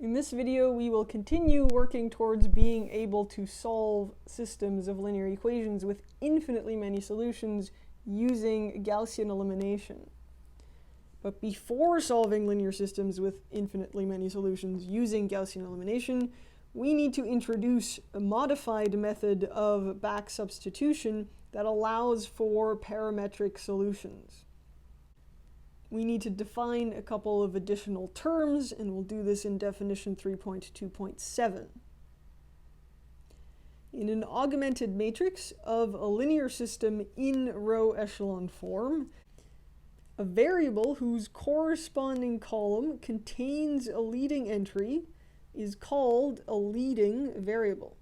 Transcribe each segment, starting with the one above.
In this video, we will continue working towards being able to solve systems of linear equations with infinitely many solutions using Gaussian elimination. But before solving linear systems with infinitely many solutions using Gaussian elimination, we need to introduce a modified method of back substitution that allows for parametric solutions. We need to define a couple of additional terms, and we'll do this in definition 3.2.7. In an augmented matrix of a linear system in row echelon form, a variable whose corresponding column contains a leading entry is called a leading variable.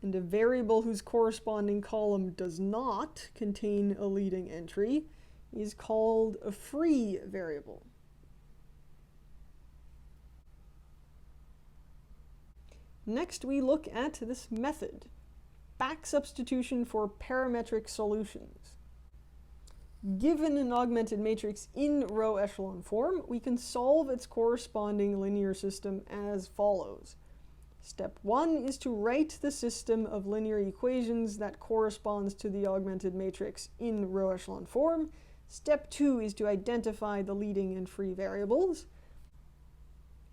And a variable whose corresponding column does not contain a leading entry is called a free variable. Next, we look at this method, back substitution for parametric solutions. Given an augmented matrix in row echelon form, we can solve its corresponding linear system as follows. Step 1 is to write the system of linear equations that corresponds to the augmented matrix in row echelon form. Step 2 is to identify the leading and free variables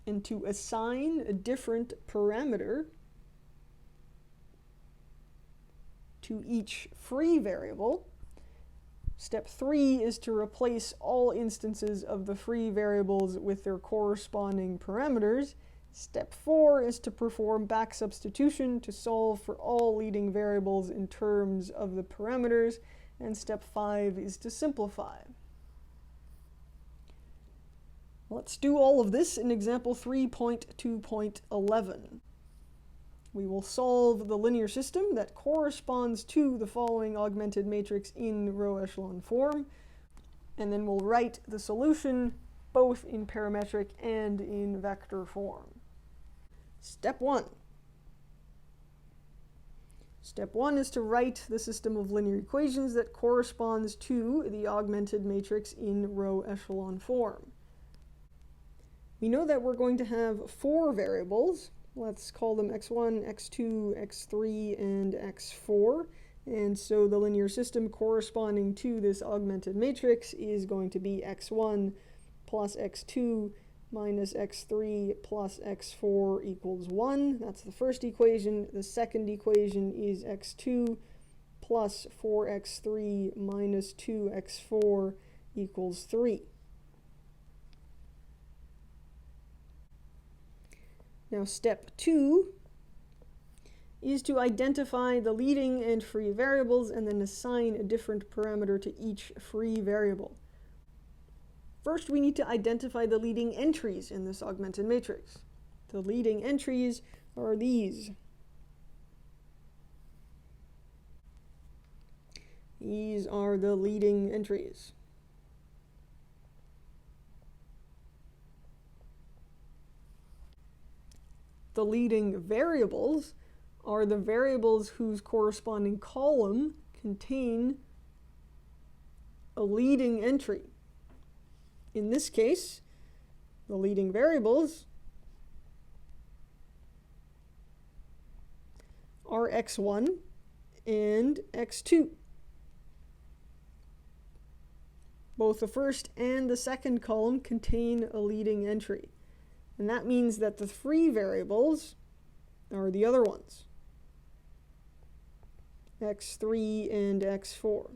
and to assign a different parameter to each free variable. Step 3 is to replace all instances of the free variables with their corresponding parameters. Step 4 is to perform back substitution to solve for all leading variables in terms of the parameters, and step 5 is to simplify. Let's do all of this in example 3.2.11. We will solve the linear system that corresponds to the following augmented matrix in row echelon form, and then we'll write the solution both in parametric and in vector form. Step 1. Step 1 is to write the system of linear equations that corresponds to the augmented matrix in row echelon form. We know that we're going to have 4 variables. Let's call them x1, x2, x3, and x4. And so the linear system corresponding to this augmented matrix is going to be x1 plus x2 minus x3 plus x4 equals 1. That's the first equation. The second equation is x2 plus 4x3 minus 2x4 equals 3. Now step 2 is to identify the leading and free variables and then assign a different parameter to each free variable. First, we need to identify the leading entries in this augmented matrix. The leading entries are these. These are the leading entries. The leading variables are the variables whose corresponding column contain a leading entry. In this case, the leading variables are x1 and x2. Both the first and the second column contain a leading entry. And that means that the free variables are the other ones, x3 and x4.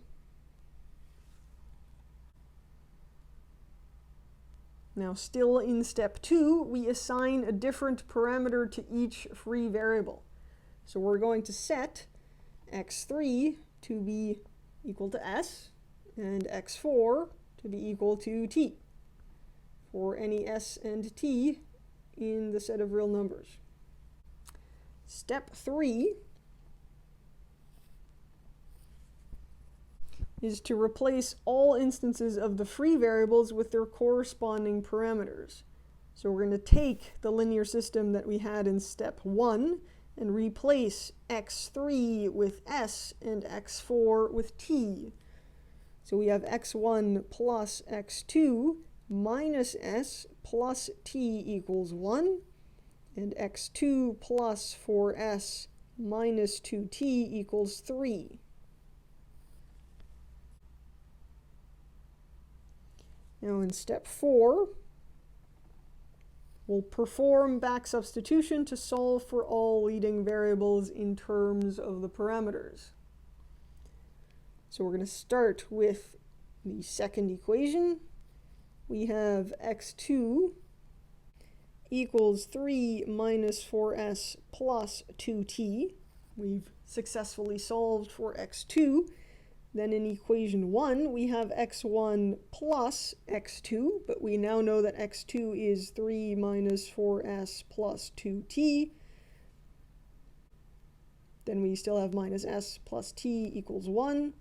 Now, still in step 2, we assign a different parameter to each free variable. So we're going to set x3 to be equal to s and x4 to be equal to t for any s and t in the set of real numbers. Step 3 is to replace all instances of the free variables with their corresponding parameters. So we're going to take the linear system that we had in step 1 and replace x3 with s and x4 with t. So we have x1 plus x2 minus s plus t equals 1, and x2 plus 4s minus 2t equals 3. Now in step 4, we'll perform back substitution to solve for all leading variables in terms of the parameters. So we're going to start with the second equation. We have x2 equals 3 minus 4s plus 2t. We've successfully solved for x2. Then in equation 1, we have x1 plus x2, but we now know that x2 is 3 minus 4s plus 2t. Then we still have minus s plus t equals 1.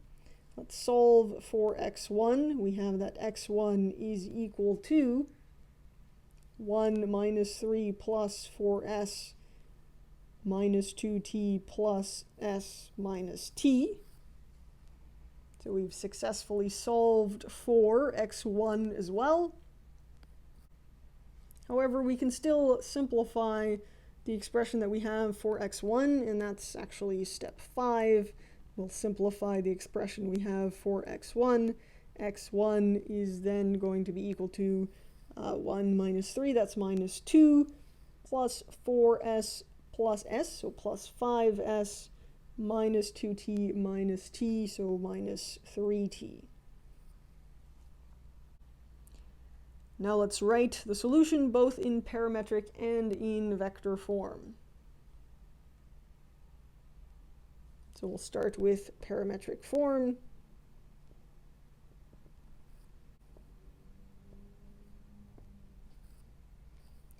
Let's solve for x1. We have that x1 is equal to 1 minus 3 plus 4s minus 2t plus s minus t. So we've successfully solved for x1 as well. However, we can still simplify the expression that we have for x1, and that's actually step 5. We'll simplify the expression we have for x1. x1 is then going to be equal to 1 minus 3, that's minus 2, plus 4s plus s, so plus 5s, minus 2t minus t, so minus 3t. Now let's write the solution both in parametric and in vector form. So we'll start with parametric form.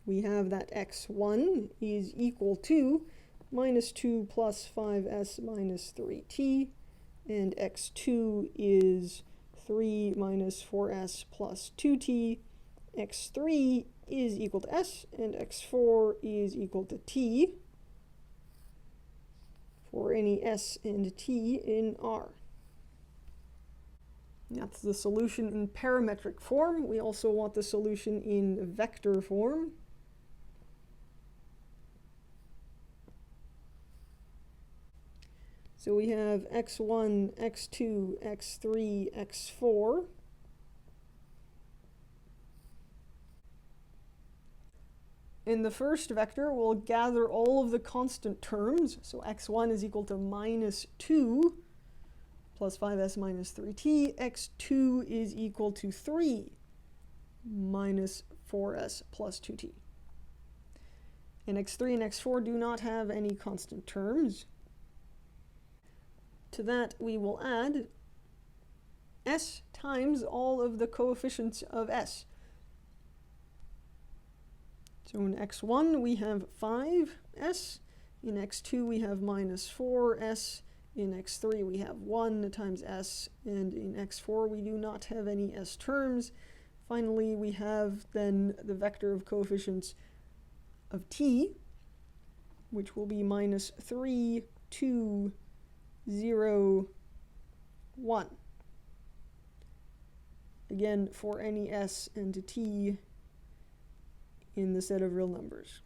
We have that x1 is equal to minus 2 plus 5s minus 3t, and x2 is 3 minus 4s plus 2t, x3 is equal to s, and x4 is equal to t for any s and t in R. That's the solution in parametric form. We also want the solution in vector form. So we have x1, x2, x3, x4. In the first vector, we'll gather all of the constant terms. So x1 is equal to minus 2 plus 5s minus 3t. x2 is equal to 3 minus 4s plus 2t. And x3 and x4 do not have any constant terms. To that, we will add s times all of the coefficients of s. So in x1, we have 5s. In x2, we have minus 4s. In x3, we have 1 times s. And in x4, we do not have any s terms. Finally, we have then the vector of coefficients of t, which will be minus 3, 2, 0, 1. Again, for any s and t in the set of real numbers.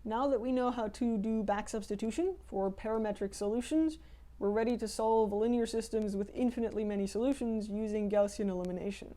Now that we know how to do back substitution for parametric solutions, we're ready to solve linear systems with infinitely many solutions using Gaussian elimination.